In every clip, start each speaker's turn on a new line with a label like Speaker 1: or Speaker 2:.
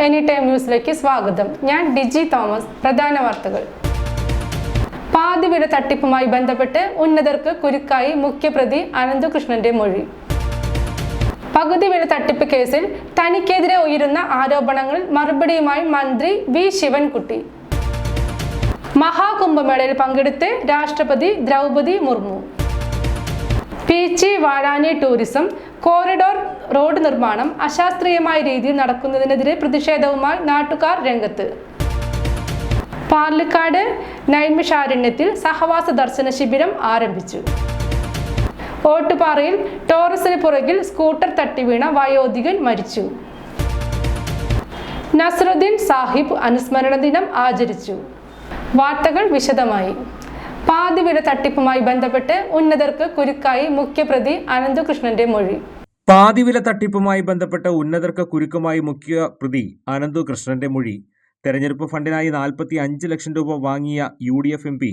Speaker 1: Any time ന്യൂസിലേക്ക് സ്വാഗതം. ഞാൻ ഡിജി തോമസ്. പ്രധാന വാർത്തകൾ. പാതിവില തട്ടിപ്പുമായി ബന്ധപ്പെട്ട് ഉന്നതർക്ക് കുരുക്കായി മുഖ്യപ്രതി അനന്തകൃഷ്ണന്റെ മൊഴി. പകുതി വില തട്ടിപ്പ് കേസിൽ തനിക്കെതിരെ ഉയരുന്ന ആരോപണങ്ങൾ മറുപടിയുമായി മന്ത്രി വി ശിവൻകുട്ടി. മഹാകുംഭമേളയിൽ പങ്കെടുത്ത് രാഷ്ട്രപതി Draupadi Murmu. Peechi Vazhani tourism corridor road നിർമ്മാണം അശാസ്ത്രീയമായ രീതിയിൽ നടക്കുന്നതിനെതിരെ പ്രതിഷേധവുമായി നാട്ടുകാർ രംഗത്ത്. പാലക്കാട് നൈമിഷാരണ്യത്തിൽ സഹവാസ ദർശന ശിബിരം ആരംഭിച്ചു. ഓട്ടുപാറയിൽ ടോറസിന് പുറകിൽ സ്കൂട്ടർ തട്ടിവീണ വയോധികൻ മരിച്ചു. നസ്രുദ്ദീൻ സാഹിബ് അനുസ്മരണ ദിനം ആചരിച്ചു. വാർത്തകൾ വിശദമായി. പാതിവില തട്ടിപ്പുമായി ബന്ധപ്പെട്ട് ഉന്നതർക്ക് കുരുക്കായി മുഖ്യപ്രതി അനന്തകൃഷ്ണന്റെ മൊഴി.
Speaker 2: പാതിവില തട്ടിപ്പുമായി ബന്ധപ്പെട്ട് ഉന്നതർക്ക് കുരുക്കുമായി മുഖ്യപ്രതി അനന്തകൃഷ്ണന്റെ മൊഴി. തെരഞ്ഞെടുപ്പ് ഫണ്ടിനായി 45 ലക്ഷം രൂപ വാങ്ങിയ UDF MP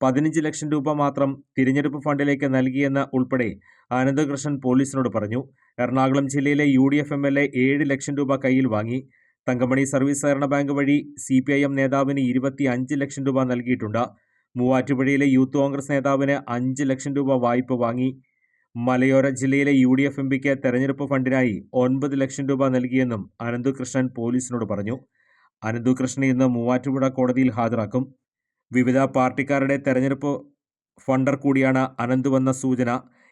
Speaker 2: 15 ലക്ഷം രൂപ മാത്രം തിരഞ്ഞെടുപ്പ് ഫണ്ടിലേക്ക് നൽകിയെന്ന് ഉൾപ്പെടെ അനന്തകൃഷ്ണൻ പോലീസിനോട് പറഞ്ഞു. എറണാകുളം ജില്ലയിലെ UDF MLA 7 ലക്ഷം രൂപ കയ്യിൽ വാങ്ങി. തങ്കമണി സർവീസ് സഹകരണ ബാങ്ക് വഴി CPIM നേതാവിന് 25 ലക്ഷം രൂപ നൽകിയിട്ടുണ്ട്. മൂവാറ്റുപുഴയിലെ യൂത്ത് കോൺഗ്രസ് നേതാവിന് 5 ലക്ഷം രൂപ വായ്പ വാങ്ങി. മലയോര ജില്ലയിലെ UDF MPക്ക് തെരഞ്ഞെടുപ്പ് ഫണ്ടിനായി 9 ലക്ഷം രൂപ നൽകിയെന്നും അനന്തകൃഷ്ണൻ പോലീസിനോട് പറഞ്ഞു. അനന്തകൃഷ്ണനെ ഇന്ന് മൂവാറ്റുപുഴ കോടതിയിൽ ഹാജരാക്കും. വിവിധ പാർട്ടിക്കാരുടെ തെരഞ്ഞെടുപ്പ് ഫണ്ടർ കൂടിയാണ് അനന്തുവെന്ന സൂചന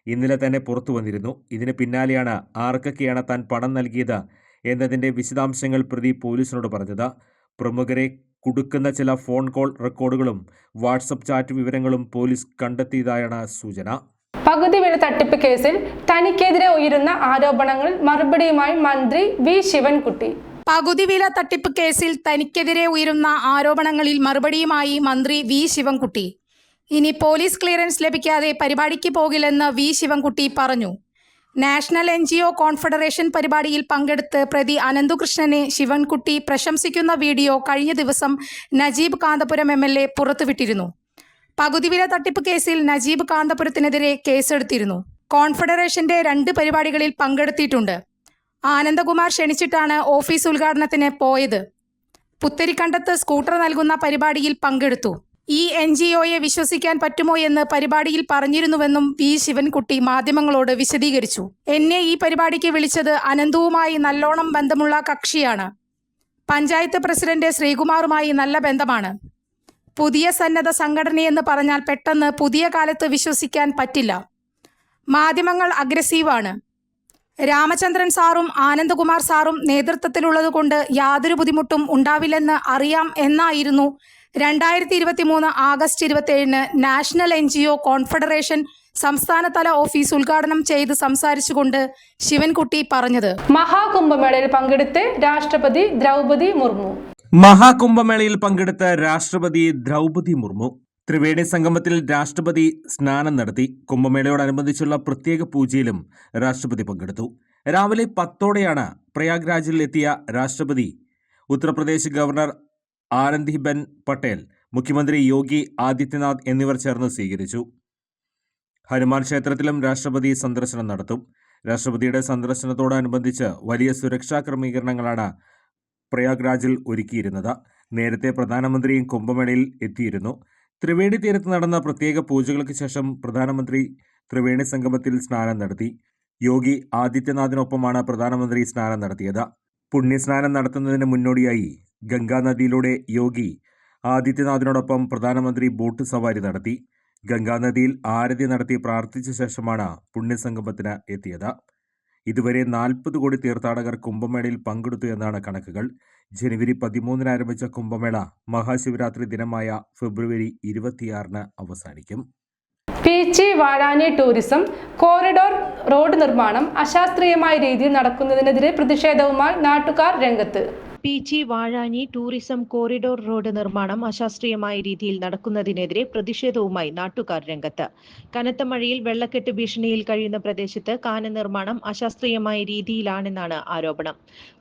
Speaker 2: ഇന്നലെ തന്നെ പുറത്തു വന്നിരുന്നു. ഇതിന് പിന്നാലെയാണ് ആർക്കൊക്കെയാണ് താൻ പണം നൽകിയത് എന്നതിൻ്റെ വിശദാംശങ്ങൾ പ്രതി പോലീസിനോട് പറഞ്ഞത്. പ്രമുഖരെ കുടുക്കുന്ന ചില ഫോൺ കോൾ റെക്കോർഡുകളും വാട്സപ്പ് ചാറ്റ് വിവരങ്ങളും പോലീസ് കണ്ടെത്തിയതായാണ് സൂചന.
Speaker 1: പകുതി വില തട്ടിപ്പ് കേസിൽ തനിക്കെതിരെ ഉയരുന്ന ആരോപണങ്ങൾ മറുപടിയുമായി മന്ത്രി വി ശിവൻകുട്ടി.
Speaker 3: പകുതി വില തട്ടിപ്പ് കേസിൽ തനിക്കെതിരെ ഉയരുന്ന ആരോപണങ്ങളിൽ മറുപടിയുമായി മന്ത്രി വി ശിവൻകുട്ടി. ഇനി പോലീസ് ക്ലിയറൻസ് ലഭിക്കാതെ പരിപാടിക്ക് പോകില്ലെന്ന് വി ശിവൻകുട്ടി പറഞ്ഞു. നാഷണൽ NGO കോൺഫെഡറേഷൻ പരിപാടിയിൽ പങ്കെടുത്ത് പ്രതി അനന്തകൃഷ്ണനെ ശിവൻകുട്ടി പ്രശംസിക്കുന്ന വീഡിയോ കഴിഞ്ഞ ദിവസം നജീബ് കാന്തപുരം MLA പുറത്തുവിട്ടിരുന്നു. പകുതിവില തട്ടിപ്പ് കേസിൽ നജീബ് കാന്തപുരത്തിനെതിരെ കേസെടുത്തിരുന്നു. കോൺഫെഡറേഷന്റെ 2 പരിപാടികളിൽ പങ്കെടുത്തിട്ടുണ്ട്. ആനന്ദകുമാർ ക്ഷണിച്ചിട്ടാണ് ഓഫീസ് ഉദ്ഘാടനത്തിന് പോയത്. പുത്തരിക്കണ്ടത്ത് സ്കൂട്ടർ നൽകുന്ന പരിപാടിയിൽ പങ്കെടുത്തു. ഈ NGOയെ വിശ്വസിക്കാൻ പറ്റുമോ എന്ന് പരിപാടിയിൽ പറഞ്ഞിരുന്നുവെന്നും വി ശിവൻകുട്ടി മാധ്യമങ്ങളോട് വിശദീകരിച്ചു. എന്നെ ഈ പരിപാടിക്ക് വിളിച്ചത് അനന്തുവുമായി നല്ലോണം ബന്ധമുള്ള കക്ഷിയാണ്. പഞ്ചായത്ത് പ്രസിഡന്റ് ശ്രീകുമാറുമായി നല്ല ബന്ധമാണ്. പുതിയ സന്നദ്ധ സംഘടനയെന്ന് പറഞ്ഞാൽ പെട്ടെന്ന് പുതിയ കാലത്ത് വിശ്വസിക്കാൻ പറ്റില്ല. മാധ്യമങ്ങൾ അഗ്രസീവാണ്. രാമചന്ദ്രൻ സാറും ആനന്ദകുമാർ സാറും നേതൃത്വത്തിലുള്ളതുകൊണ്ട് യാതൊരു ബുദ്ധിമുട്ടും ഉണ്ടാവില്ലെന്ന് അറിയാം എന്നായിരുന്നു 2023 ആഗസ്റ്റ് 27 നാഷണൽ NGO കോൺഫെഡറേഷൻ സംസ്ഥാനതല ഓഫീസ് ഉദ്ഘാടനം ചെയ്ത് സംസാരിച്ചുകൊണ്ട് ശിവൻകുട്ടി പറഞ്ഞത്.
Speaker 1: മഹാകുംഭമേളയിൽ പങ്കെടുത്ത് രാഷ്ട്രപതി ദ്രൗപദി മുർമു.
Speaker 2: മഹാകുംഭമേളയിൽ പങ്കെടുത്ത രാഷ്ട്രപതി ദ്രൗപദി മുർമു ത്രിവേണി സംഗമത്തിൽ രാഷ്ട്രപതി സ്നാനം നടത്തി. കുംഭമേളയോടനുബന്ധിച്ചുള്ള പ്രത്യേക പൂജയിലും രാഷ്ട്രപതി പങ്കെടുത്തു. രാവിലെ 10ഓടെയാണ് പ്രയാഗ്രാജിൽ എത്തിയ രാഷ്ട്രപതി ഉത്തർപ്രദേശ് ഗവർണർ ആനന്ദിബെൻ പട്ടേൽ, മുഖ്യമന്ത്രി യോഗി ആദിത്യനാഥ് എന്നിവർ ചേർന്ന് സ്വീകരിച്ചു. ഹനുമാൻ ക്ഷേത്രത്തിലും രാഷ്ട്രപതി സന്ദർശനം നടത്തും. രാഷ്ട്രപതിയുടെ സന്ദർശനത്തോടനുബന്ധിച്ച് വലിയ സുരക്ഷാ ക്രമീകരണങ്ങളാണ് പ്രയാഗ്രാജിൽ ഒരുക്കിയിരുന്നത്. നേരത്തെ പ്രധാനമന്ത്രിയും കുംഭമേളയിൽ എത്തിയിരുന്നു. ത്രിവേണി തീരത്ത് നടന്ന പ്രത്യേക പൂജകൾക്ക് ശേഷം പ്രധാനമന്ത്രി ത്രിവേണി സംഗമത്തിൽ സ്നാനം നടത്തി. യോഗി ആദിത്യനാഥിനൊപ്പമാണ് പ്രധാനമന്ത്രി സ്നാനം നടത്തിയത്. പുണ്യസ്നാനം നടത്തുന്നതിന് മുന്നോടിയായി ഗംഗാനദിയിലൂടെ യോഗി ആദിത്യനാഥിനോടൊപ്പം പ്രധാനമന്ത്രി ബോട്ട് സവാരി നടത്തി. ഗംഗാനദിയിൽ ആരതി നടത്തി പ്രാർത്ഥിച്ച ശേഷമാണ് പുണ്യസംഗമത്തിന് എത്തിയത്. ഇതുവരെ 40 കോടി തീർത്ഥാടകർ കുംഭമേളയിൽ പങ്കെടുത്തു എന്നാണ് കണക്കുകൾ. ജനുവരി 13 ആരംഭിച്ച കുംഭമേള മഹാശിവരാത്രി ദിനമായ ഫെബ്രുവരി 26 അവസാനിക്കും.
Speaker 1: Peechi Vazhani tourism corridor road നിർമ്മാണം അശാസ്ത്രീയമായ രീതിയിൽ നടക്കുന്നതിനെതിരെ പ്രതിഷേധവുമായി നാട്ടുകാർ രംഗത്ത്.
Speaker 4: Peechi Vazhani tourism corridor road നിർമ്മാണം അശാസ്ത്രീയമായ രീതിയിൽ നടക്കുന്നതിനെതിരെ പ്രതിഷേധവുമായി നാട്ടുകാർ രംഗത്ത്. കനത്ത മഴയിൽ വെള്ളക്കെട്ട് ഭീഷണിയിൽ കഴിയുന്ന പ്രദേശത്ത് കാന നിർമ്മാണം അശാസ്ത്രീയമായ രീതിയിലാണെന്നാണ് ആരോപണം.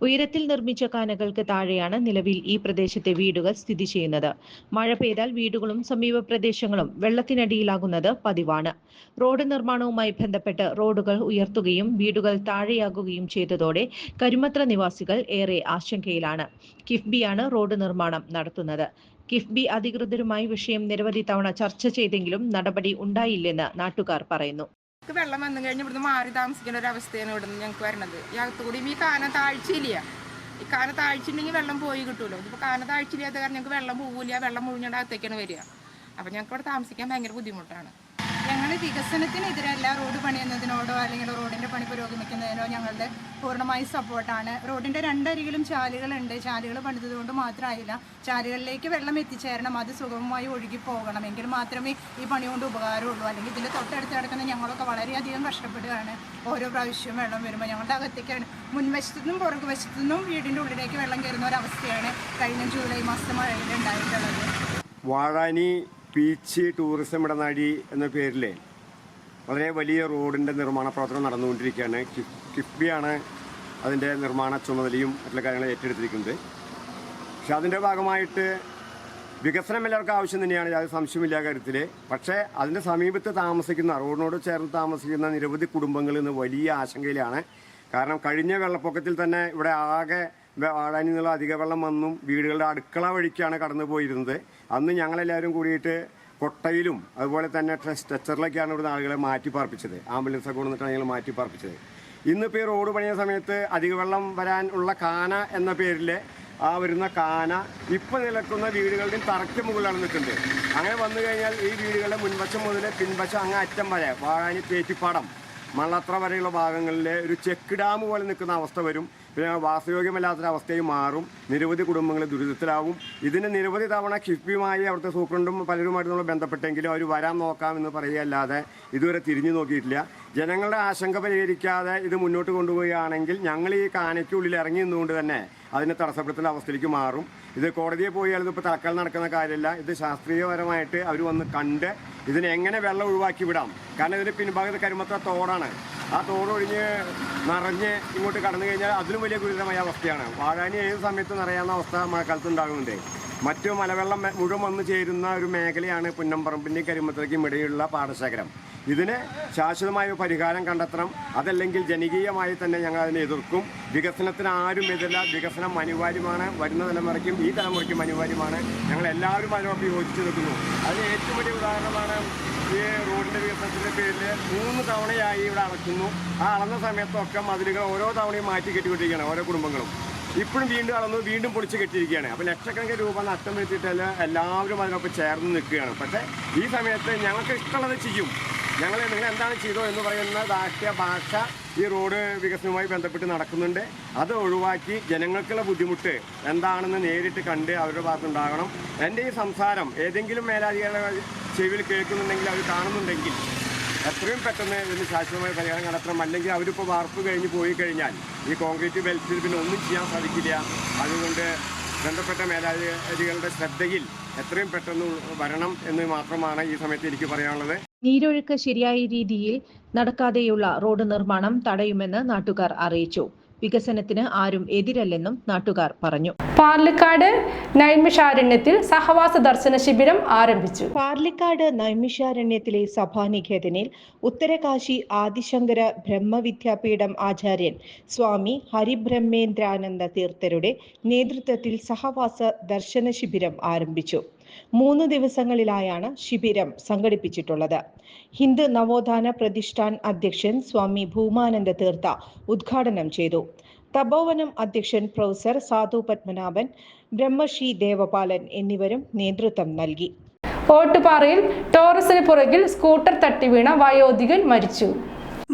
Speaker 4: ഉയരത്തിൽ നിർമ്മിച്ച കാനകൾക്ക് താഴെയാണ് നിലവിൽ ഈ പ്രദേശത്തെ വീടുകൾ സ്ഥിതി ചെയ്യുന്നത്. മഴ പെയ്താൽ വീടുകളും സമീപ പ്രദേശങ്ങളും വെള്ളത്തിനടിയിലാകുന്നത് പതിവാണ്. റോഡ് നിർമ്മാണവുമായി ബന്ധപ്പെട്ട് റോഡുകൾ ഉയർത്തുകയും വീടുകൾ താഴെയാകുകയും ചെയ്തതോടെ കരുമത്ര നിവാസികൾ ഏറെ ആശങ്കയിലാണ്. കമ്പനിയാണ്. കിഫ്ബിയാണ് റോഡ് നിർമ്മാണം നടത്തുന്നത്. കിഫ്ബി അധികൃതരുമായി വിഷയം നിരവധി തവണ ചർച്ച ചെയ്തെങ്കിലും നടപടി ഉണ്ടായില്ലെന്ന് നാട്ടുകാർ പറയുന്നു.
Speaker 5: വെള്ളം വന്നു കഴിഞ്ഞ് ഇവിടുന്ന് മാറി താമസിക്കുന്ന ഒരു അവസ്ഥയാണ് ഇവിടുന്ന് ഞങ്ങൾക്ക് വരുന്നത്. ഈ അകത്തുകൂടിയും ഈ കാന താഴ്ചയില്ല. ഈ കാന താഴ്ചയുണ്ടെങ്കിൽ വെള്ളം പോയി കിട്ടുമല്ലോ. ഇതിപ്പോൾ കാന താഴ്ചയില്ലാത്ത കാരണം ഞങ്ങൾക്ക് വെള്ളം പോവില്ല, വെള്ളം മുഴിഞ്ഞുകൊണ്ട് അകത്തേക്കാണ് വരിക. അപ്പം ഞങ്ങൾക്ക് ഇവിടെ താമസിക്കാൻ ഭയങ്കര ബുദ്ധിമുട്ടാണ്.
Speaker 6: ഞങ്ങൾ വികസനത്തിനെതിരല്ല, റോഡ് പണിയുന്നതിനോടോ അല്ലെങ്കിൽ റോഡിൻ്റെ പണി പുരോഗമിക്കുന്നതിനോ ഞങ്ങളുടെ പൂർണ്ണമായി സപ്പോർട്ടാണ്. റോഡിൻ്റെ രണ്ടരികിലും ചാലുകളുണ്ട്. ചാലുകൾ പണിതുകൊണ്ട് മാത്രമായില്ല, ചാലുകളിലേക്ക് വെള്ളം എത്തിച്ചേരണം, അത് സുഗമമായി ഒഴുകി പോകണം, എങ്കിൽ മാത്രമേ ഈ പണി കൊണ്ട് ഉപകാരമുള്ളൂ. അല്ലെങ്കിൽ ഇതിൻ്റെ തൊട്ടടുത്ത് കിടക്കുന്ന ഞങ്ങളൊക്കെ വളരെയധികം കഷ്ടപ്പെടുകയാണ്. ഓരോ പ്രാവശ്യവും വെള്ളം വരുമ്പോൾ ഞങ്ങളുടെ അകത്തേക്കാണ്, മുൻവശത്തുനിന്നും പുറകു വശത്തുനിന്നും വീടിൻ്റെ ഉള്ളിലേക്ക് വെള്ളം കയറുന്ന ഒരവസ്ഥയാണ് കഴിഞ്ഞ ജൂലൈ മാസത്തെ മഴയിൽ ഉണ്ടായിട്ടുള്ളത്.
Speaker 7: വാഴാനി ബീച്ച് ടൂറിസം ഇടനാഴി എന്ന പേരിൽ വളരെ വലിയ റോഡിൻ്റെ നിർമ്മാണ പ്രവർത്തനം നടന്നുകൊണ്ടിരിക്കുകയാണ്. കിഫ്ബിയാണ് അതിൻ്റെ നിർമ്മാണ ചുമതലയും മറ്റുള്ള കാര്യങ്ങൾ ഏറ്റെടുത്തിരിക്കുന്നത്. പക്ഷെ അതിൻ്റെ ഭാഗമായിട്ട് വികസനം എല്ലാവർക്കും ആവശ്യം തന്നെയാണ്, യാതൊരു സംശയമില്ല കാര്യത്തിൽ. പക്ഷേ അതിൻ്റെ സമീപത്ത് താമസിക്കുന്ന, റോഡിനോട് ചേർന്ന് താമസിക്കുന്ന നിരവധി കുടുംബങ്ങൾ ഇന്ന് വലിയ ആശങ്കയിലാണ്. കാരണം കഴിഞ്ഞ വെള്ളപ്പൊക്കത്തിൽ തന്നെ ഇവിടെ ആകെ വാഴാനിൽ നിന്നുള്ള അധിക വെള്ളം വന്നും വീടുകളുടെ അടുക്കള വഴിക്കാണ് കടന്നു പോയിരുന്നത്. അന്ന് ഞങ്ങളെല്ലാവരും കൂടിയിട്ട് കൊട്ടയിലും അതുപോലെ തന്നെ സ്ട്രെച്ചറിലൊക്കെയാണ് ഇവിടുന്ന് ആളുകളെ മാറ്റി പാർപ്പിച്ചത്. ആംബുലൻസൊക്കെ കൊണ്ടുവന്നിട്ടാണ് ഞങ്ങൾ മാറ്റി പാർപ്പിച്ചത്. ഇന്നിപ്പോൾ ഈ റോഡ് പണിയ സമയത്ത് അധിക വെള്ളം വരാൻ ഉള്ള കാന എന്ന പേരിൽ ആ വരുന്ന കാന ഇപ്പോൾ നിലക്കുന്ന വീടുകളുടെയും തറയ്ക്ക് മുകളിലാണ് നിൽക്കുന്നത്. അങ്ങനെ വന്നു കഴിഞ്ഞാൽ ഈ വീടുകളുടെ മുൻവശം മുതൽ പിൻവശം അങ്ങ് അറ്റം വരെ വാഴാനി തേറ്റിപ്പാടം മള്ളത്ര വരെയുള്ള ഭാഗങ്ങളിൽ ഒരു ചെക്ക് ഡാം പോലെ നിൽക്കുന്ന അവസ്ഥ വരും. പിന്നെ വാസയോഗ്യമല്ലാത്തൊരവസ്ഥയും മാറും. നിരവധി കുടുംബങ്ങൾ ദുരിതത്തിലാവും. ഇതിന് നിരവധി തവണ കിഫ്ബിയുമായി അവിടുത്തെ സൂപ്രണ്ടും പലരുമായിട്ട് നമ്മൾ ബന്ധപ്പെട്ടെങ്കിലും അവർ വരാൻ നോക്കാമെന്ന് പറയുകയല്ലാതെ ഇതുവരെ തിരിഞ്ഞു നോക്കിയിട്ടില്ല. ജനങ്ങളുടെ ആശങ്ക പരിഹരിക്കാതെ ഇത് മുന്നോട്ട് കൊണ്ടുപോവുകയാണെങ്കിൽ ഞങ്ങൾ ഈ കാനയ്ക്കുള്ളിൽ ഇറങ്ങി നിന്നുകൊണ്ട് തന്നെ അതിനെ തടസ്സപ്പെടുത്തുന്ന അവസ്ഥയിലേക്ക് മാറും. ഇത് കോടതിയിൽ പോയാൽ ഇതിപ്പോൾ തൽക്കാലം നടക്കുന്ന കാര്യമല്ല. ഇത് ശാസ്ത്രീയപരമായിട്ട് അവർ വന്ന് കണ്ട് ഇതിനെ എങ്ങനെ വെള്ളം ഒഴിവാക്കി വിടാം. കാരണം ഇതിൻ്റെ പിൻഭാഗത്ത് കരുമത്ത തോടാണ്. ആ തോടൊഴിഞ്ഞ് നിറഞ്ഞ് ഇങ്ങോട്ട് കടന്നു കഴിഞ്ഞാൽ അതിലും വലിയ ഗുരുതരമായ അവസ്ഥയാണ്. വാഴാനി ഏത് സമയത്ത് നിറയാവുന്ന അവസ്ഥ മഴക്കാലത്ത് ഉണ്ടാകുന്നുണ്ട്. മറ്റു മലവെള്ളം മുഴുവൻ വന്നു ചേരുന്ന ഒരു മേഖലയാണ് പുന്നമ്പറമ്പിൻ്റെയും കരിമത്തയ്ക്കും ഇടയിലുള്ള പാടശേഖരം. ഇതിന് ശാശ്വതമായ പരിഹാരം കണ്ടെത്തണം. അതല്ലെങ്കിൽ ജനകീയമായി തന്നെ ഞങ്ങൾ അതിനെ എതിർക്കും. വികസനത്തിന് ആരും എതിരില്ല. വികസനം അനിവാര്യമാണ്. വരുന്ന തലമുറയ്ക്കും ഈ തലമുറയ്ക്കും അനിവാര്യമാണ്. ഞങ്ങൾ എല്ലാവരും അതിനോട് യോജിച്ച് നിൽക്കുന്നു. അതിന് ഏറ്റവും വലിയ ഉദാഹരണമാണ് ഈ റോഡിൻ്റെ വികസനത്തിൻ്റെ പേരിൽ 3 തവണയായി ഇവിടെ അളക്കുന്നു. ആ അളന്ന സമയത്തൊക്കെ മതിലുകൾ ഓരോ തവണയും മാറ്റി കെട്ടിക്കൊണ്ടിരിക്കുകയാണ് ഓരോ കുടുംബങ്ങളും. ഇപ്പോഴും വീണ്ടും അളന്നു, വീണ്ടും പൊളിച്ച് കെട്ടിയിരിക്കുകയാണ്. അപ്പോൾ ലക്ഷക്കണക്കിന് രൂപ നഷ്ടം വരുത്തിയിട്ടല്ല എല്ലാവരും അതിനൊപ്പം ചേർന്ന് നിൽക്കുകയാണ്. പക്ഷേ ഈ സമയത്ത് ഞങ്ങൾക്ക് ഇഷ്ടമുള്ളത് ചെയ്യും. നിങ്ങൾ എന്താണ് ചെയ്തോ എന്ന് പറയുന്ന രാഷ്ട്രീയ ഭാഷ ഈ റോഡ് വികസനവുമായി ബന്ധപ്പെട്ട് നടക്കുന്നുണ്ട്. അത് ഒഴിവാക്കി ജനങ്ങൾക്കുള്ള ബുദ്ധിമുട്ട് എന്താണെന്ന് നേരിട്ട് കണ്ട് അവരുടെ ഭാഗത്തുണ്ടാകണം. എൻ്റെ ഈ സംസാരം ഏതെങ്കിലും മേലധികാരികളുടെ ചെവിയിൽ കേൾക്കുന്നുണ്ടെങ്കിൽ, അവർ കാണുന്നുണ്ടെങ്കിൽ എത്രയും പെട്ടെന്ന് ഇതിന് ശാശ്വതമായ പരിഹാരം കണ്ടെത്തണം. അല്ലെങ്കിൽ അവരിപ്പോൾ വാർപ്പ് കഴിഞ്ഞ് പോയി കഴിഞ്ഞാൽ ഈ കോൺക്രീറ്റ് ബെൽറ്റിൽ പിന്നെ ഒന്നും ചെയ്യാൻ സാധിക്കില്ല. അതുകൊണ്ട് ബന്ധപ്പെട്ട മേലധികാരികളുടെ ശ്രദ്ധയിൽ എത്രയും പെട്ടെന്ന് വരണം എന്ന് മാത്രമാണ് ഈ സമയത്ത് എനിക്ക് പറയാനുള്ളത്.
Speaker 4: നീരൊഴുക്ക് ശരിയായ രീതിയിൽ നടക്കാതെയുള്ള റോഡ് നിർമ്മാണം തടയുമെന്ന് നാട്ടുകാർ അറിയിച്ചു. വികസനത്തിന് ആരും എതിരല്ലെന്നും നാട്ടുകാർ പറഞ്ഞു.
Speaker 1: പാർലിക്കാട് നൈമിഷാരണ്യത്തിൽ സഹവാസ ദർശന ശിബിരം ആരംഭിച്ചു.
Speaker 4: പാർലിക്കാട് നൈമിഷാരണ്യത്തിലെ സഭാനികേതനിൽ ഉത്തരകാശി ആദിശങ്കര ബ്രഹ്മവിദ്യാപീഠം ആചാര്യൻ സ്വാമി ഹരിബ്രഹ്മേന്ദ്രാനന്ദ തീർത്ഥരുടെ നേതൃത്വത്തിൽ സഹവാസ ദർശന ശിബിരം ആരംഭിച്ചു. 3 ദിവസങ്ങളിലായാണ് ശിബിരം സംഘടിപ്പിച്ചിട്ടുള്ളത്. ഹിന്ദു നവോത്ഥാന പ്രതിഷ്ഠാൻ അധ്യക്ഷൻ സ്വാമി ഭൂമാനന്ദ തീർത്ഥ ഉദ്ഘാടനം ചെയ്തു. തപോവനം അധ്യക്ഷൻ പ്രൊഫസർ സാധു പത്മനാഭൻ, ബ്രഹ്മശ്രീ ദേവപാലൻ എന്നിവരും നേതൃത്വം നൽകി.
Speaker 1: ഓട്ടുപാറയിൽ ടോറസിന് പുറകിൽ സ്കൂട്ടർ തട്ടി വീണ വയോധികൻ മരിച്ചു.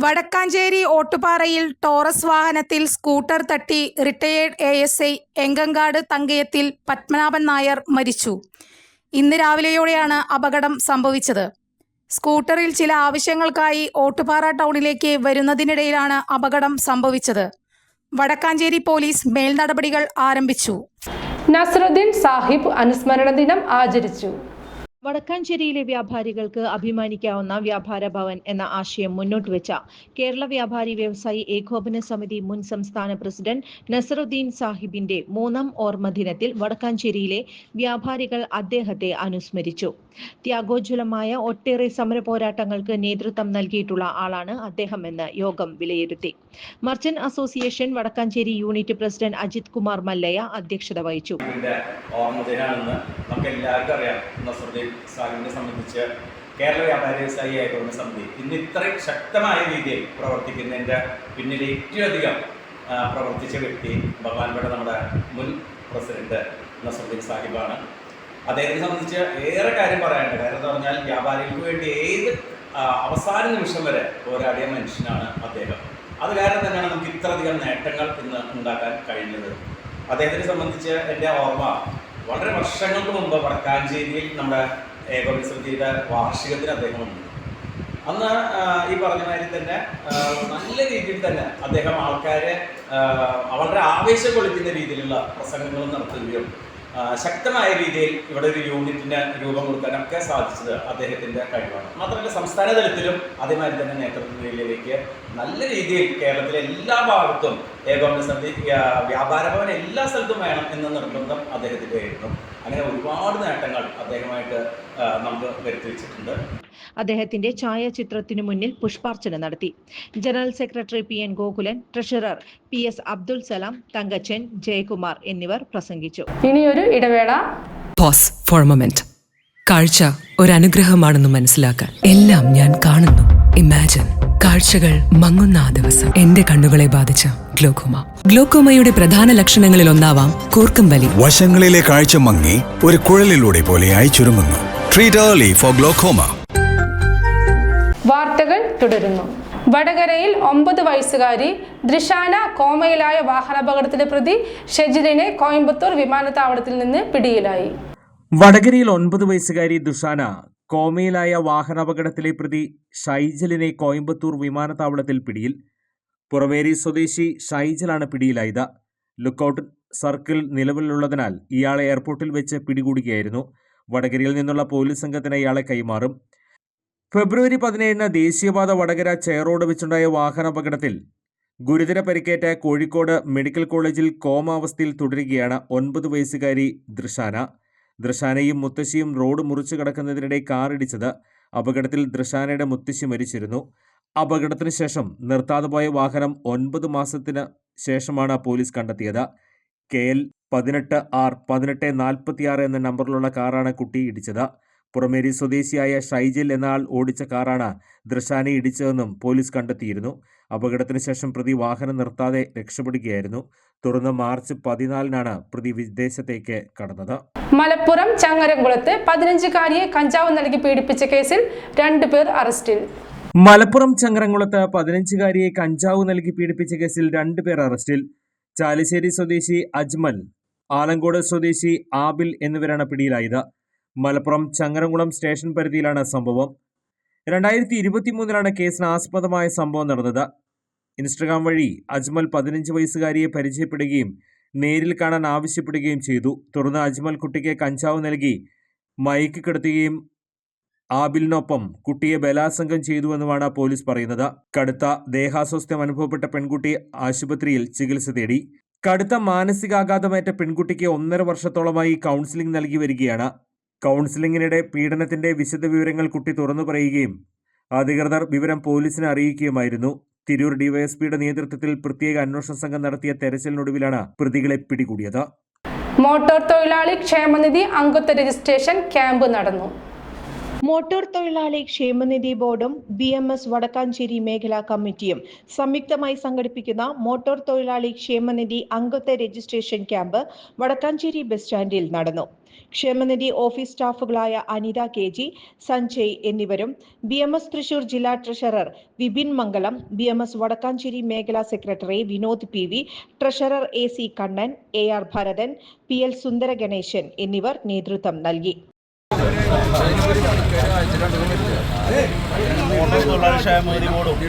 Speaker 3: വടക്കാഞ്ചേരി ഓട്ടുപാറയിൽ ടോറസ് വാഹനത്തിൽ സ്കൂട്ടർ തട്ടി റിട്ടയേർഡ് ASI എങ്കങ്കാട് തങ്കയത്തിൽ പത്മനാഭൻ നായർ മരിച്ചു. ഇന്ന് രാവിലെയോടെയാണ് അപകടം സംഭവിച്ചത്. സ്കൂട്ടറിൽ ചില ആവശ്യങ്ങൾക്കായി ഓട്ടുപാറ ടൗണിലേക്ക് വരുന്നതിനിടയിലാണ് അപകടം സംഭവിച്ചത്. വടക്കാഞ്ചേരി പോലീസ് മേൽനടപടികൾ ആരംഭിച്ചു.
Speaker 1: നസ്രുദ്ദീൻ സാഹിബ് അനുസ്മരണ ദിനം ആചരിച്ചു.
Speaker 4: വടക്കാഞ്ചേരിയിലെ വ്യാപാരികൾക്ക് അഭിമാനിക്കാവുന്ന വ്യാപാര ഭവൻ എന്ന ആശയം മുന്നോട്ട് വെച്ച കേരള വ്യാപാരി വ്യവസായി ഏകോപന സമിതി മുൻ സംസ്ഥാന പ്രസിഡന്റ് നസറുദ്ദീൻ സാഹിബിന്റെ 3ാം ഓർമ്മ ദിനത്തിൽ വടക്കാഞ്ചേരിയിലെ വ്യാപാരികൾ അദ്ദേഹത്തെ അനുസ്മരിച്ചു. ത്യാഗോജ്വലമായ ഒട്ടേറെ സമര പോരാട്ടങ്ങൾക്ക് നേതൃത്വം നൽകിയിട്ടുള്ള ആളാണ് അദ്ദേഹമെന്ന് യോഗം വിലയിരുത്തി. Merchant association Vadakkanchery unit president Ajith Kumar Mallayya അധ്യക്ഷത വഹിച്ചു.
Speaker 8: നമുക്ക് എല്ലാവർക്കും അറിയാം, നസറുദ്ദീൻ സാഹിബിനെ സംബന്ധിച്ച് കേരള വ്യാപാരി വ്യവസായി ഏകോപന സമിതി ഇന്ന് ഇത്രയും ശക്തമായ രീതിയിൽ പ്രവർത്തിക്കുന്നതിൻ്റെ പിന്നിൽ ഏറ്റവും അധികം പ്രവർത്തിച്ച വ്യക്തി ബഹുമാനപ്പെട്ട നമ്മുടെ മുൻ പ്രസിഡന്റ് നസറുദ്ദീൻ സാഹിബാണ്. അദ്ദേഹത്തെ സംബന്ധിച്ച് ഏറെ കാര്യം പറയാനുണ്ട്. കാരണം എന്ന് പറഞ്ഞാൽ വ്യാപാരികൾക്ക് വേണ്ടി ഏത് അവസാന നിമിഷം വരെ പോരാടിയ മനുഷ്യനാണ് അദ്ദേഹം. അത് കാരണം തന്നെയാണ് നമുക്ക് ഇത്രയധികം നേട്ടങ്ങൾ ഇന്ന് ഉണ്ടാക്കാൻ കഴിഞ്ഞത്. അദ്ദേഹത്തിനെ സംബന്ധിച്ച് എൻ്റെ ഓർമ്മ വളരെ വർഷങ്ങൾക്ക് മുമ്പ് വടക്കാഞ്ചേരിയിൽ നമ്മുടെ ഏകോപന സമിതിയുടെ വാർഷികത്തിന് അദ്ദേഹം ഉണ്ട്. അന്ന് ഈ പറഞ്ഞ മാതിരി തന്നെ നല്ല രീതിയിൽ തന്നെ അദ്ദേഹം ആൾക്കാരെ വളരെ ആവേശം കൊള്ളിക്കുന്ന രീതിയിലുള്ള പ്രസംഗങ്ങൾ നടത്തുകയും ശക്തമായ രീതിയിൽ ഇവിടെ ഒരു യൂണിറ്റിന് രൂപം കൊടുക്കാനൊക്കെ സാധിച്ചത് അദ്ദേഹത്തിൻ്റെ കഴിവാണ്. മാത്രമല്ല സംസ്ഥാന തലത്തിലും അതേമാതിരി തന്നെ നേതൃത്വത്തിലേക്ക് നല്ല രീതിയിൽ കേരളത്തിലെ എല്ലാ ഭാഗത്തും ഏകോപന സമിതി വ്യാപാര ഭവൻ എല്ലാ സ്ഥലത്തും വേണം എന്ന നിർബന്ധം അദ്ദേഹത്തിൻ്റെ ആയിരുന്നു. അങ്ങനെ ഒരുപാട് നേട്ടങ്ങൾ അദ്ദേഹമായിട്ട് നമുക്ക് വരുത്തി വെച്ചിട്ടുണ്ട്.
Speaker 4: അദ്ദേഹത്തിന്റെ ഛായാചിത്രത്തിനു മുന്നിൽ പുഷ്പാർച്ചന നടത്തി. General secretary PN Gokulan, treasurer PS Abdul Salam, Thankachan, Jayakumar എന്നിവർ പ്രസംഗിച്ചു.
Speaker 1: ഇനിയൊരു ഇടവേള.
Speaker 9: Pause for a moment. കാഴ്ച ഒരു അനുഗ്രഹമാണെന്ന് മനസ്സിലാക്കാൻ എല്ലാം ഞാൻ കാണുന്നു. ഇമാജിൻ കാഴ്ചകൾ മങ്ങുന്ന ആ ദിവസം എന്റെ കണ്ണുകളെ ബാധിച്ച ഗ്ലോക്കോമ. ഗ്ലോക്കോമയുടെ പ്രധാന ലക്ഷണങ്ങളിൽ ഒന്നാവാം കൂർക്കം വലി.
Speaker 10: വശങ്ങളിലെ കാഴ്ച മങ്ങി ഒരു കുഴലിലൂടെ പോലെയായി ചുരുങ്ങുന്നു. Treat early four glaucoma.
Speaker 1: വാർത്തകൾ തുടരുന്നു. വടകരയിൽ 9 വയസ്സുകാരി ദൃശാന കോമയിലായ വാഹനാപകടത്തിലെ പ്രതി ഷെജിലിനെ കോയമ്പത്തൂർ വിമാനത്താവളത്തിൽ നിന്ന് പിടിയിലായി.
Speaker 2: വടകരയിൽ 9 വയസ്സുകാരി ദുഷാന കോമയിലായ വാഹനാപകടത്തിലെ പ്രതി ഷൈജലിനെ കോയമ്പത്തൂർ വിമാനത്താവളത്തിൽ പിടിയിൽ. പുറമേരി സ്വദേശി ഷൈജലാണ് പിടിയിലായത്. ലുക്കൌട്ട് സർക്കിൾ നിലവിലുള്ളതിനാൽ ഇയാളെ എയർപോർട്ടിൽ വെച്ച് പിടികൂടുകയായിരുന്നു. വടകരയിൽ നിന്നുള്ള പോലീസ് സംഘത്തിന് ഇയാളെ കൈമാറും. ഫെബ്രുവരി 17 ദേശീയപാത വടകര ചേറോഡ് വെച്ചുണ്ടായ വാഹനാപകടത്തിൽ ഗുരുതര പരിക്കേറ്റ കോഴിക്കോട് മെഡിക്കൽ കോളേജിൽ കോമാവസ്ഥയിൽ തുടരുകയാണ് 9 വയസ്സുകാരി ദൃശാന. ദൃശാനയും മുത്തശ്ശിയും റോഡ് മുറിച്ചു കടക്കുന്നതിനിടെ കാറിടിച്ചത്. അപകടത്തിൽ ദൃശാനയുടെ മുത്തശ്ശി മരിച്ചിരുന്നു. അപകടത്തിന് ശേഷം നിർത്താതെ പോയ വാഹനം 9 മാസത്തിന് ശേഷമാണ് പോലീസ് കണ്ടെത്തിയത്. KL 18R1846 എന്ന നമ്പറിലുള്ള കാറാണ് കുട്ടി ഇടിച്ചത്. പുറമേരി സ്വദേശിയായ ഷൈജിൽ എന്ന ആൾ ഓടിച്ച കാറാണ് ദൃശാനെ ഇടിച്ചതെന്നും പോലീസ് കണ്ടെത്തിയിരുന്നു. അപകടത്തിന് ശേഷം പ്രതി വാഹനം നിർത്താതെ രക്ഷപ്പെടുകയായിരുന്നു. തുടർന്ന് മാർച്ച് 14 പ്രതി വിദേശത്തേക്ക് കടന്നത്.
Speaker 1: മലപ്പുറം ചങ്ങരംകുളത്ത് 15-കാരിയെ കഞ്ചാവ് നൽകി പീഡിപ്പിച്ച കേസിൽ 2 പേർ അറസ്റ്റിൽ.
Speaker 2: മലപ്പുറം ചങ്ങരംകുളത്ത് 15-കാരിയെ കഞ്ചാവ് നൽകി പീഡിപ്പിച്ച കേസിൽ 2 പേർ അറസ്റ്റിൽ. ചാലിശ്ശേരി സ്വദേശി അജ്മൽ, ആലങ്കോട് സ്വദേശി ആബിൽ എന്നിവരാണ് പിടിയിലായത്. മലപ്പുറം ചങ്ങരംകുളം സ്റ്റേഷൻ പരിധിയിലാണ് സംഭവം. 2023 കേസിന് ആസ്പദമായ സംഭവം നടന്നത്. ഇൻസ്റ്റഗ്രാം വഴി അജ്മൽ 15 വയസ്സുകാരിയെ പരിചയപ്പെടുകയും നേരിൽ കാണാൻ ആവശ്യപ്പെടുകയും ചെയ്തു. തുടർന്ന് അജ്മൽ കുട്ടിക്ക് കഞ്ചാവ് നൽകി മയക്ക് കിടത്തുകയും ആബിലിനൊപ്പം കുട്ടിയെ ബലാത്സംഗം ചെയ്തുവെന്നുമാണ് പോലീസ് പറയുന്നത്. കടുത്ത ദേഹാസ്വാസ്ഥ്യം അനുഭവപ്പെട്ട പെൺകുട്ടി ആശുപത്രിയിൽ ചികിത്സ തേടി. കടുത്ത മാനസികാഘാതമേറ്റ പെൺകുട്ടിക്ക് 1.5 വർഷത്തോളമായി കൗൺസിലിംഗ് നൽകി വരികയാണ്. കൗൺസിലിംഗിനിടെ പീഡനത്തിന്റെ വിശദവിവരങ്ങൾ കുട്ടി തുറന്നു പറയുകയും അധികൃതർ വിവരം പോലീസിനെ അറിയിക്കുകയുമായിരുന്നു. തിരൂർ ഡിവൈഎസ്പിയുടെ നേതൃത്വത്തിൽ പ്രത്യേക അന്വേഷണ സംഘം നടത്തിയ തെരച്ചിലിനൊടുവിലാണ് പ്രതികളെ പിടികൂടിയത്.
Speaker 1: മോട്ടോർ തൊഴിലാളി ക്ഷേമനിധി അംഗത്വ രജിസ്ട്രേഷൻ ക്യാമ്പ് നടന്നു.
Speaker 4: മോട്ടോർ തൊഴിലാളി ക്ഷേമനിധി ബോർഡും BMS വടക്കാഞ്ചേരി മേഖലാ കമ്മിറ്റിയും സംയുക്തമായി സംഘടിപ്പിക്കുന്ന മോട്ടോർ തൊഴിലാളി ക്ഷേമനിധി അംഗത്വ രജിസ്ട്രേഷൻ ക്യാമ്പ് വടക്കാഞ്ചേരി ബസ് സ്റ്റാൻഡിൽ നടന്നു. ക്ഷേമനിധി ഓഫീസ് സ്റ്റാഫുകളായ അനിത KG, സഞ്ജയ് എന്നിവരും BMS തൃശൂർ ജില്ലാ ട്രഷറർ വിപിൻ മംഗലം, BMS വടക്കാഞ്ചേരി മേഖലാ secretary Vinod PV, treasurer AC Kannan, AR Bharathan, PL സുന്ദര ഗണേശൻ എന്നിവർ നേതൃത്വം നൽകി.
Speaker 11: മോട്ടോർ തൊഴിലാളി ക്ഷേമനിധി ബോർഡും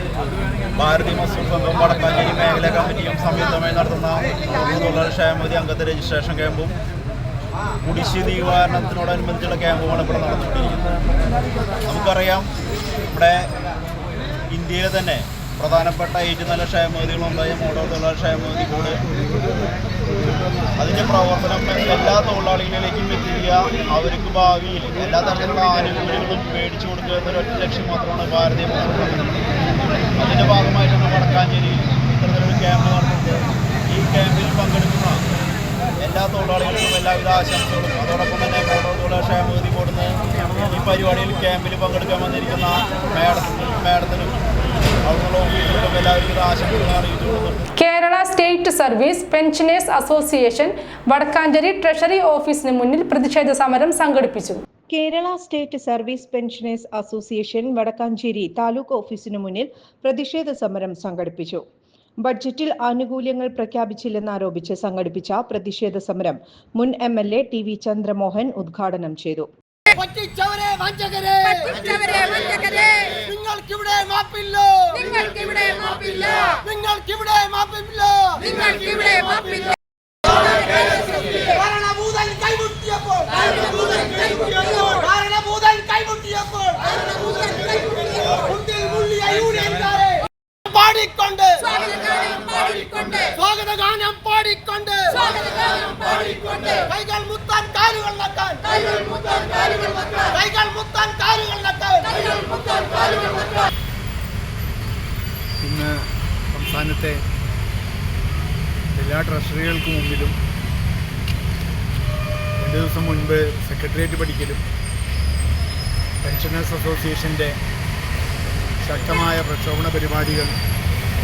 Speaker 11: ഭാരതീയ മസ്ദൂർ സംഘം വടക്കാഞ്ചേരി മേഖലാ കമ്മിറ്റിയും സംയുക്തമായി നടത്തുന്ന മോട്ടോർ തൊഴിലാളി ക്ഷേമനിധി അംഗത്വ രജിസ്ട്രേഷൻ ക്യാമ്പും കുടിശ്ശിക നിവാരണത്തിനോടനുബന്ധിച്ചുള്ള ക്യാമ്പുമാണ് ഇവിടെ നടന്നുകൊണ്ടിരിക്കുന്നത്. നമുക്കറിയാം, നമ്മുടെ ഇന്ത്യയിലെ തന്നെ പ്രധാനപ്പെട്ട 8 നല്ല ക്ഷേമനിധികളുണ്ടായ മോഡൽ തൊഴിലാളി ക്ഷേമനിധി ബോർഡ് അതിൻ്റെ പ്രവർത്തനം എല്ലാ തൊഴിലാളികളിലേക്കും എത്തിക്കുക, അവർക്ക് ഭാവിയിൽ എല്ലാ തരത്തിലുള്ള ആനുകൂല്യങ്ങളും മേടിച്ചു കൊടുക്കുക എന്നൊരൊറ്റ ലക്ഷ്യം മാത്രമാണ് ഭാരതീയ പ്രവർത്തനം. അതിൻ്റെ ഭാഗമായിട്ടാണ് വടക്കാഞ്ചേരിയിൽ ഇത്തരത്തിലൊരു ക്യാമ്പ് നടത്തുന്നത്. ഈ ക്യാമ്പിൽ പങ്കെടുക്കുന്ന എല്ലാ തൊഴിലാളികൾക്കും എല്ലാവിധ ആശംസകളും, അതോടൊപ്പം തന്നെ മോഡൽ തൊഴിലാളി ക്ഷേമനിധി ബോർഡിന് ഈ പരിപാടിയിൽ ക്യാമ്പിൽ പങ്കെടുക്കാൻ വന്നിരിക്കുന്ന മാഡത്തിനും അവിടുള്ള ഓഫീസർക്കും എല്ലാവർക്കും ആശംസകൾ അറിയിച്ചുകൊള്ളുന്നു.
Speaker 1: Kerala state service pensioners association Vadakkanchery treasury ഓഫീസിന് മുന്നിൽ പ്രതിഷേധ സമരം സംഘടിപ്പിച്ചു.
Speaker 4: Kerala state service pensioners association Vadakkanchery taluk ഓഫീസിനു മുന്നിൽ പ്രതിഷേധ സമരം സംഘടിപ്പിച്ചു. ബഡ്ജറ്റിൽ ആനുകൂല്യങ്ങൾ പ്രഖ്യാപിച്ചില്ലെന്നാരോപിച്ച് സംഘടിപ്പിച്ച പ്രതിഷേധ സമരം മുൻ MLA TV ചന്ദ്രമോഹൻ ഉദ്ഘാടനം ചെയ്തു.
Speaker 12: സ്വാഗതഗാനം പാടിക്കൊണ്ട് കൈകൾ മുത്താൻ കാലുകൾ നക്കാൻ,
Speaker 11: ഇന്ന് സംസ്ഥാനത്തെ എല്ലാ ട്രഷറികൾക്ക് മുമ്പിലും 2 ദിവസം മുൻപ് സെക്രട്ടേറിയറ്റ് പഠിക്കലും പെൻഷനേഴ്സ് അസോസിയേഷൻ്റെ ശക്തമായ പ്രക്ഷോഭണ പരിപാടികൾ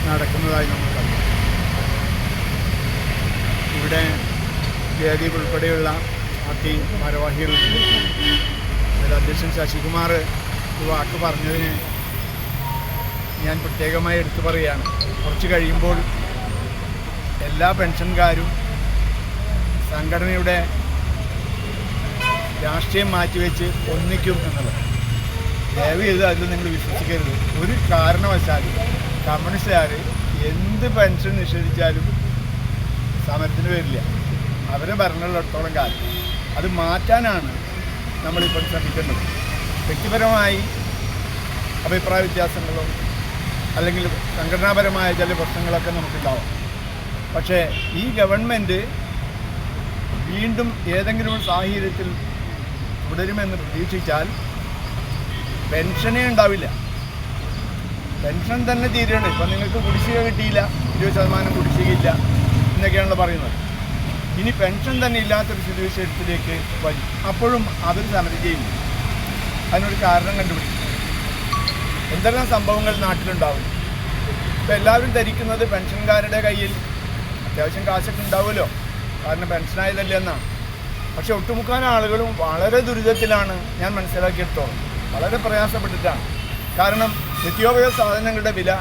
Speaker 11: നടക്കുന്നതായി നമുക്കറിയാം. ഇവിടെ ജയദീപ് ഉൾപ്പെടെയുള്ള പാർട്ടി ഭാരവാഹികളുണ്ട്. അതിൽ അധ്യക്ഷൻ ശശികുമാർ ഒരു വാക്ക് പറഞ്ഞതിന് ഞാൻ പ്രത്യേകമായി എടുത്തു പറയുകയാണ്. കുറച്ച് കഴിയുമ്പോൾ എല്ലാ പെൻഷൻകാരും സംഘടനയുടെ രാഷ്ട്രീയം മാറ്റിവെച്ച് ഒന്നിക്കും എന്നുള്ളത് ദയവ് ചെയ്ത് അതിൽ നിങ്ങൾ വിശ്വസിക്കരുത്. ഒരു കാരണവശാലും കമ്മ്യൂണിസ്റ്റുകാർ എന്ത് പെൻഷൻ നിഷേധിച്ചാലും സമരത്തിന് വരില്ല. അവരെ ഭരണമുള്ളിടത്തോളം കാലം അത് മാറ്റാനാണ് നമ്മളിപ്പോൾ ശ്രമിക്കുന്നത്. വ്യക്തിപരമായി അഭിപ്രായ വ്യത്യാസങ്ങളോ അല്ലെങ്കിൽ സംഘടനാപരമായ ചില പ്രശ്നങ്ങളൊക്കെ നമുക്കുണ്ടാവും. പക്ഷേ ഈ ഗവൺമെൻറ് വീണ്ടും ഏതെങ്കിലും ഒരു സാഹചര്യത്തിൽ തുടരുമെന്ന് പ്രതീക്ഷിച്ചാൽ പെൻഷനേ ഉണ്ടാവില്ല. പെൻഷൻ തന്നെ തീരുകയാണ്. ഇപ്പം നിങ്ങൾക്ക് കുടിശ്ശിക കിട്ടിയില്ല, 20% കുടിശ്ശികയില്ല എന്നൊക്കെയാണല്ലോ പറയുന്നത്. ഇനി പെൻഷൻ തന്നെ ഇല്ലാത്തൊരു സ്ഥിതിവിശേഷത്തിലേക്ക് വരും. അപ്പോഴും അവർ സമരം ചെയ്യില്ല. അതിനൊരു കാരണം കണ്ടുപിടിക്കും. എന്തെല്ലാം സംഭവങ്ങൾ നാട്ടിലുണ്ടാവും. ഇപ്പം എല്ലാവരും ധരിക്കുന്നത് പെൻഷൻകാരുടെ കയ്യിൽ അത്യാവശ്യം കാശൊക്കെ ഉണ്ടാവുമല്ലോ, കാരണം പെൻഷനായതല്ലേ എന്നാണ്. പക്ഷെ ഒട്ടുമുക്കാൽ ആളുകളും വളരെ ദുരിതത്തിലാണ് ഞാൻ മനസ്സിലാക്കിയെടുത്തോളം. വളരെ പ്രയാസപ്പെട്ടിട്ടാണ്. കാരണം നിത്യോപയോഗ സാധനങ്ങളുടെ വില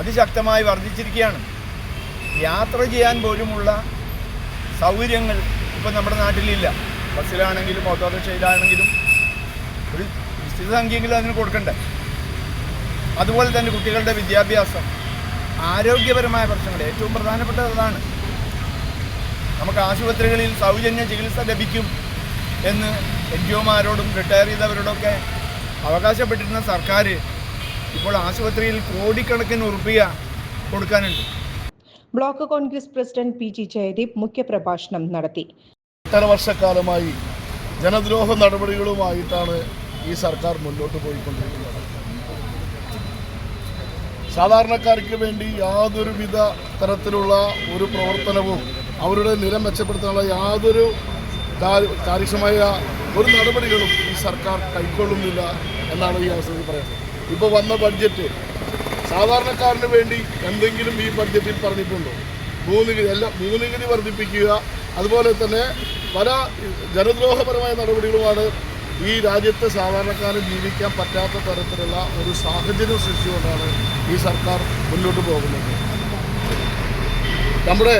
Speaker 11: അതിശക്തമായി വർദ്ധിച്ചിരിക്കുകയാണ്. യാത്ര ചെയ്യാൻ പോലുമുള്ള സൗകര്യങ്ങൾ ഇപ്പം നമ്മുടെ നാട്ടിലില്ല. ബസ്സിലാണെങ്കിലും ഓട്ടോറിക്ഷയിലാണെങ്കിലും ഒരു നിശ്ചിത സംഖ്യയെങ്കിലും അതിന് കൊടുക്കണ്ടേ. അതുപോലെ തന്നെ കുട്ടികളുടെ വിദ്യാഭ്യാസം, ആരോഗ്യപരമായ പ്രശ്നങ്ങൾ ഏറ്റവും പ്രധാനപ്പെട്ടത് അതാണ്. നമുക്ക് ആശുപത്രികളിൽ സൗജന്യ ചികിത്സ ലഭിക്കും എന്ന് NGOമാരോടും റിട്ടയർ ചെയ്തവരോടൊക്കെ അവകാശപ്പെട്ടിരുന്ന സർക്കാർ ഇപ്പോൾ ആശുപത്രിയിൽ കോടിക്കണക്കിന് ഉറുപ്പിക കൊടുക്കാനുണ്ട്.
Speaker 4: Block Congress president PG Jayadeep മുഖ്യപ്രഭാഷണം നടത്തി.
Speaker 12: 8 വർഷക്കാലമായി ജനദ്രോഹ നടപടികളുമായിട്ടാണ് ഈ സർക്കാർ മുന്നോട്ട് പോയിക്കൊണ്ടിരിക്കുന്നത്. സാധാരണക്കാർക്ക് വേണ്ടി യാതൊരുവിധ തരത്തിലുള്ള ഒരു പ്രവർത്തനവും അവരുടെ നില മെച്ചപ്പെടുത്താനുള്ള യാതൊരു കാര്യക്ഷമമായ ഒരു നടപടികളും ഈ സർക്കാർ കൈക്കൊള്ളുന്നില്ല എന്നാണ് ഈ അവസരത്തിൽ പറയുന്നത്. ഇപ്പോൾ വന്ന ബഡ്ജറ്റ് സാധാരണക്കാരന് വേണ്ടി എന്തെങ്കിലും ഈ ബഡ്ജറ്റിൽ പറഞ്ഞിട്ടുണ്ടോ? ഭൂനികുതി വർദ്ധിപ്പിക്കുക, അതുപോലെ തന്നെ പല ജനദ്രോഹപരമായ നടപടികളുമാണ് ഈ രാജ്യത്തെ സാധാരണക്കാരന് ജീവിക്കാൻ പറ്റാത്ത തരത്തിലുള്ള ഒരു സാഹചര്യം സൃഷ്ടിച്ചുകൊണ്ടാണ് ഈ സർക്കാർ മുന്നോട്ട് പോകുന്നത്. നമ്മുടെ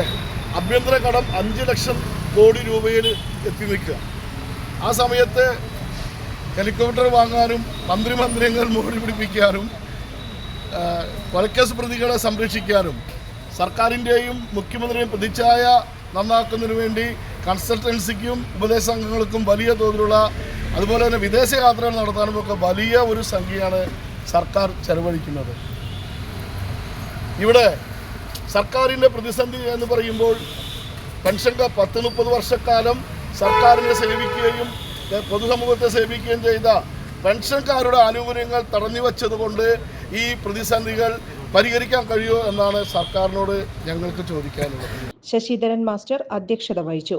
Speaker 12: ആഭ്യന്തര കടം 5 ലക്ഷം കോടി രൂപയിൽ എത്തി നിൽക്കുക. ആ സമയത്ത് ഹെലികോപ്റ്റർ വാങ്ങാനും മന്ത്രിമന്ദിരങ്ങൾ മോടി പിടിപ്പിക്കാനും കൊലക്കേസ് പ്രതികളെ സംരക്ഷിക്കാനും സർക്കാരിൻ്റെയും മുഖ്യമന്ത്രിയും പ്രതിച്ഛായ നന്നാക്കുന്നതിന് വേണ്ടി കൺസൾട്ടൻസിക്കും ഉപദേശ സംഘങ്ങൾക്കും വലിയ തോതിലുള്ള, അതുപോലെ തന്നെ വിദേശ യാത്രകൾ നടത്താനുമൊക്കെ വലിയ ഒരു സംഖ്യയാണ് സർക്കാർ ചെലവഴിക്കുന്നത്. ഇവിടെ സർക്കാരിൻ്റെ പ്രതിസന്ധി എന്ന് പറയുമ്പോൾ പെൻഷൻകാർ 10-30 വർഷക്കാലം സർക്കാരിനെ സേവിക്കുകയും പൊതുസമൂഹത്തെ സേവിക്കുകയും ചെയ്ത പെൻഷൻകാരുടെ ആനുകൂല്യങ്ങൾ തടഞ്ഞു വച്ചതുകൊണ്ട് ഈ പ്രതിസന്ധികൾ പരിഹരിക്കാൻ കഴിയുമോ എന്നാണ് സർക്കാരിനോട് ഞങ്ങൾക്ക് ചോദിക്കാനുള്ളത്.
Speaker 4: ശശിധരൻ മാസ്റ്റർ അധ്യക്ഷത വഹിച്ചു.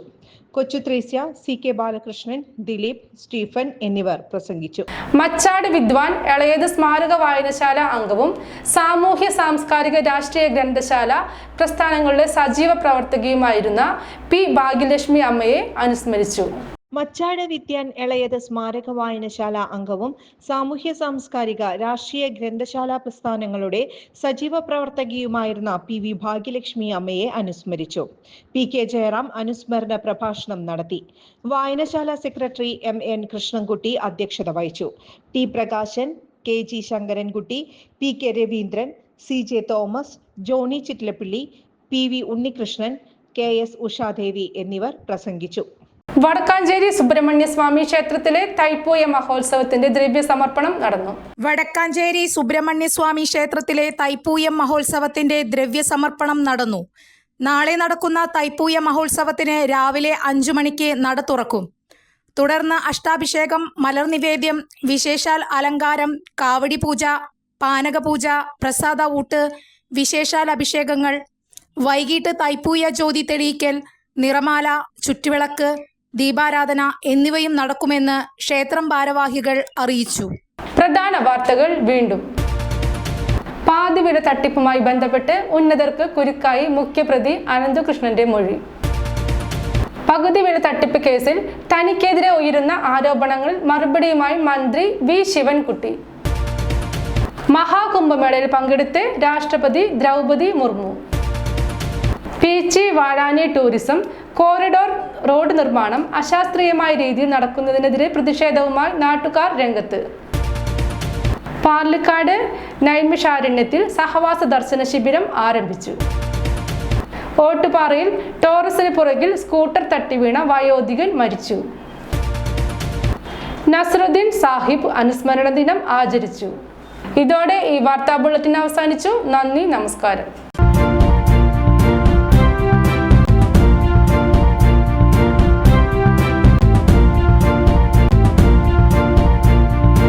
Speaker 4: കൊച്ചു ത്രേസ്യ, CK ബാലകൃഷ്ണൻ, ദിലീപ്, സ്റ്റീഫൻ എന്നിവർ പ്രസംഗിച്ചു.
Speaker 1: മച്ചാട് വിദ്വാൻ എളയത് സ്മാരക വായനശാല അംഗവും സാമൂഹ്യ സാംസ്കാരിക രാഷ്ട്രീയ ഗ്രന്ഥശാല പ്രസ്ഥാനങ്ങളുടെ സജീവ പ്രവർത്തകയുമായിരുന്ന P. ഭാഗ്യലക്ഷ്മി അമ്മയെ അനുസ്മരിച്ചു.
Speaker 4: മച്ചാട് വിദ്യാൻ എളയത് സ്മാരക വായനശാല അംഗവും സാമൂഹ്യ സാംസ്കാരിക രാഷ്ട്രീയ ഗ്രന്ഥശാല പ്രസ്ഥാനങ്ങളുടെ സജീവ പ്രവർത്തകയുമായിരുന്ന PV ഭാഗ്യലക്ഷ്മി അമ്മയെ അനുസ്മരിച്ചു. PK ജയറാം അനുസ്മരണ പ്രഭാഷണം നടത്തി. വായനശാല സെക്രട്ടറി MN കൃഷ്ണൻകുട്ടി അധ്യക്ഷത വഹിച്ചു. T. Prakashan, KG Sankarankutty, PK Raveendran, CJ Thomas, Johnny Chittilappilly, PV Unnikrishnan, KS Ushadevi എന്നിവർ പ്രസംഗിച്ചു.
Speaker 1: വടക്കാഞ്ചേരി സുബ്രഹ്മണ്യ സ്വാമി ക്ഷേത്രത്തിലെ തൈപ്പൂയ മഹോത്സവത്തിന്റെ ദ്രവ്യ സമർപ്പണം നടന്നു.
Speaker 3: വടക്കാഞ്ചേരി സുബ്രഹ്മണ്യ സ്വാമി ക്ഷേത്രത്തിലെ തൈപ്പൂയം മഹോത്സവത്തിന്റെ ദ്രവ്യ സമർപ്പണം നടന്നു. നാളെ നടക്കുന്ന തൈപ്പൂയ മഹോത്സവത്തിന് രാവിലെ 5 മണിക്ക് നട തുറക്കും. തുടർന്ന് അഷ്ടാഭിഷേകം, മലർനിവേദ്യം, വിശേഷാൽ അലങ്കാരം, കാവടി പൂജ, പാനകപൂജ, പ്രസാദ ഊട്ട്, വിശേഷാൽ അഭിഷേകങ്ങൾ, വൈകിട്ട് തൈപ്പൂയ ജ്യോതി തെളിയിക്കൽ, നിറമാല, ചുറ്റുവിളക്ക്, ദീപാരാധന എന്നിവയും നടക്കുമെന്ന് ക്ഷേത്രം ഭാരവാഹികൾ അറിയിച്ചു.
Speaker 1: പ്രധാന വാർത്തകൾ വീണ്ടും. പാതിവില തട്ടിപ്പുമായി ബന്ധപ്പെട്ട് ഉന്നതർക്ക് കുരുക്കായി മുഖ്യപ്രതി അനന്തകൃഷ്ണന്റെ മൊഴി. പകുതി വില തട്ടിപ്പ് കേസിൽ തനിക്കെതിരെ ഉയരുന്ന ആരോപണങ്ങളിൽ മറുപടിയുമായി മന്ത്രി V. ശിവൻകുട്ടി. മഹാകുംഭമേളയിൽ പങ്കെടുത്ത് രാഷ്ട്രപതി Draupadi Murmu. Peechi Vazhani tourism corridor road നിർമ്മാണം അശാസ്ത്രീയമായ രീതിയിൽ നടക്കുന്നതിനെതിരെ പ്രതിഷേധവുമായി നാട്ടുകാർ രംഗത്ത്. പാർലിക്കാട് നൈമിഷാരണ്യത്തിൽ സഹവാസ ദർശന ശിബിരം ആരംഭിച്ചു. ഓട്ടുപാറയിൽ ടോറസിന് പുറകിൽ സ്കൂട്ടർ തട്ടിവീണ വയോധികൻ മരിച്ചു. നസ്രുദ്ദീൻ സാഹിബ് അനുസ്മരണ ദിനം ആചരിച്ചു. ഇതോടെ ഈ വാർത്താ ബുള്ളറ്റിൻ അവസാനിച്ചു. നന്ദി, നമസ്കാരം.